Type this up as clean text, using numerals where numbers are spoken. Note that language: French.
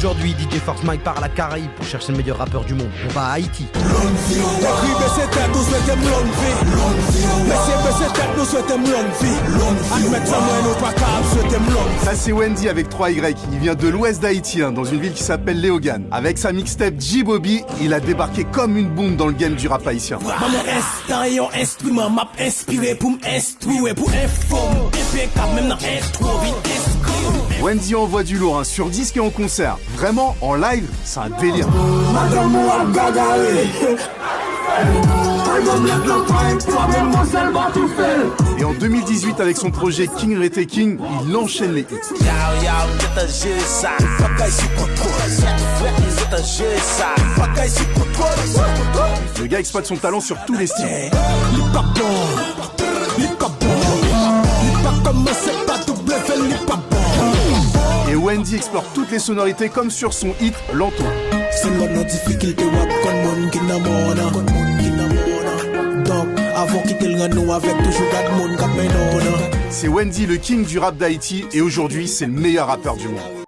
Aujourd'hui, DJ Force Mike part à la Caraïbe pour chercher le meilleur rappeur du monde. On va à Haïti. Ça c'est Wendy avec 3Y. Il vient de l'ouest d'Haïti, dans une ville qui s'appelle Léogane. Avec sa mixtape J-Bobby, il a débarqué comme une bombe dans le game du rap haïtien. Wendy envoie du lourd, sur disque et en concert. Vraiment, en live, c'est un délire. Et en 2018, avec son projet King Rete King, il enchaîne les hits. Le gars exploite son talent sur tous les styles. Et Wendy explore toutes les sonorités comme sur son hit Lanto. C'est Wendy le king du rap d'Haïti et aujourd'hui c'est le meilleur rappeur du monde.